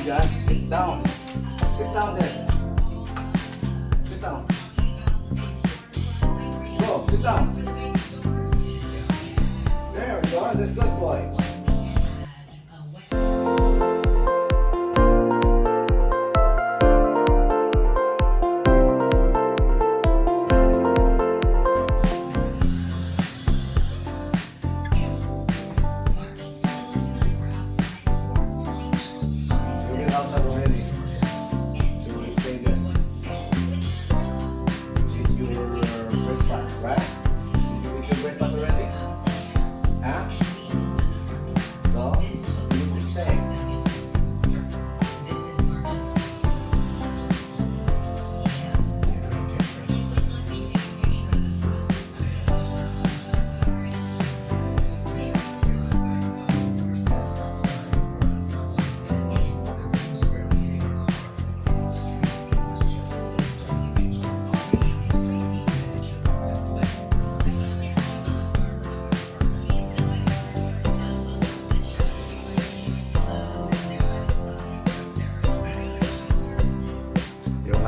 Just sit down. Sit down there. Sit down. Go, sit down. There you are, that's good boy.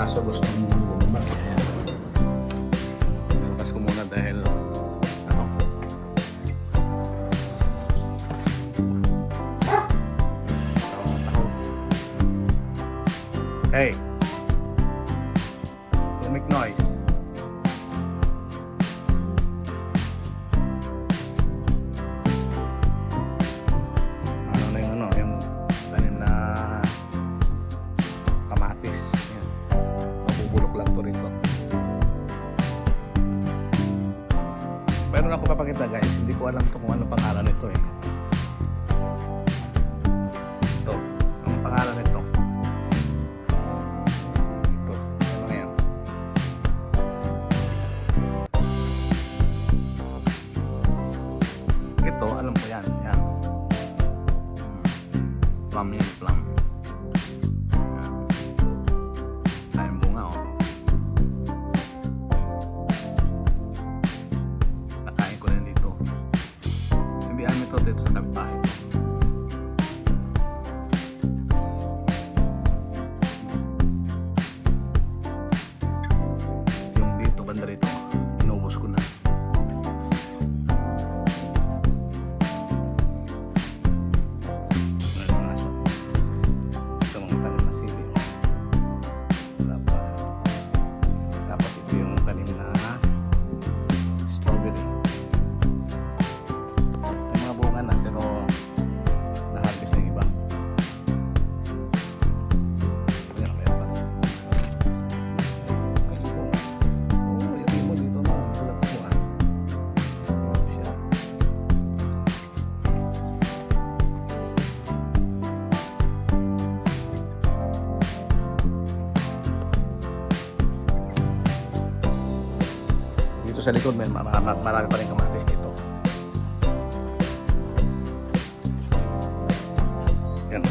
Kaso gusto mong lumabas. Lumabas ko muna dahil ano? Tahol. Hey! Don't make noise. Ano na yung ano? Yung tanim na kamatis. Bulok lang to rito. Meron ako papakita guys, hindi ko alam to kung ano pangalan nito eh. Ito, ang pangalan nito. Ito, ano na yan? Ito, alam ko yan. Yan. Plum yan, plum. Dito sa tabi-bahay. Yung dito, banda rito, inubos ko na. Ito mga tanim na sili. Wala pa. Tapos ito yung tanim na strawberry. Bunga na pero na-harvest na yung iba. Ayan, kaya pa. May limon. Oo, yung limon dito na. Wala pa siya. Dito sa likod may marami pa rin kamatis dito. Yan.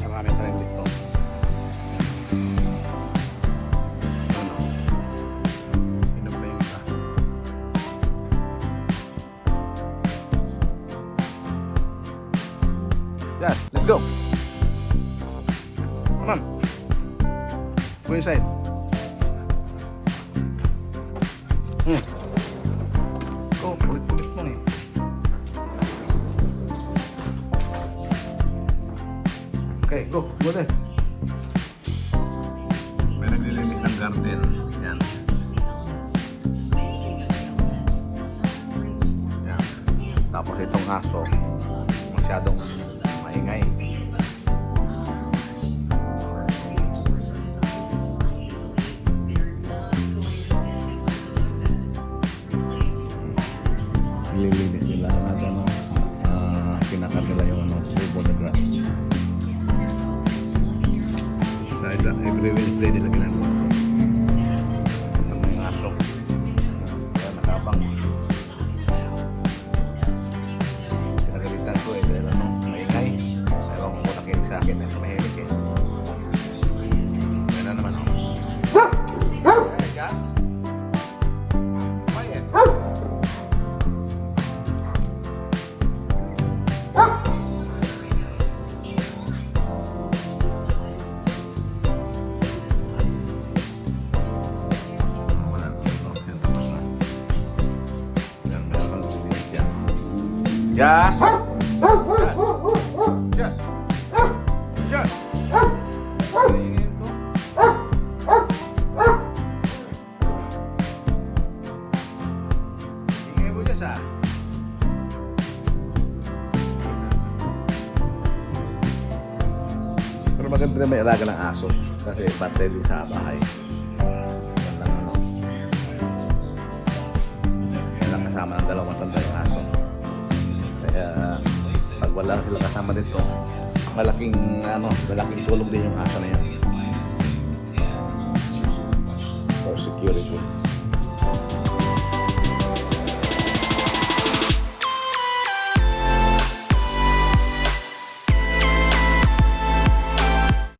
Marami pa rin dito. Ano? Inom pa yung isa. Yes, let's go. Come on. Go inside. Go, kulit-kulit mo eh. Okay, go there. May naglilinis ng garden. Yan. Yan. Tapos itong aso, masyadong maingay. Nililinis nila na ano, pinakar nila yung ano, subo the grass. Every Wednesday nila ginagawa ko. Ang mga aso. Kaya nakabang. Pinagalitan ko eh. Dahil ano, maingay. Ewan ko kung nakinig sa akin. Ito mahilig eh. Kaya na naman oh. Hey, Gas. Quiet. Yes! Yes! Yes! Hingin ko. Hingin mo Jess ah. Pero maganda na may alaga ng aso kasi bantay din sa bahay. Walang ano. Walang kasama ng dalawang matanda yung aso. Kaya pag wala sila kasama dito, malaking tulong din yung aso na yan.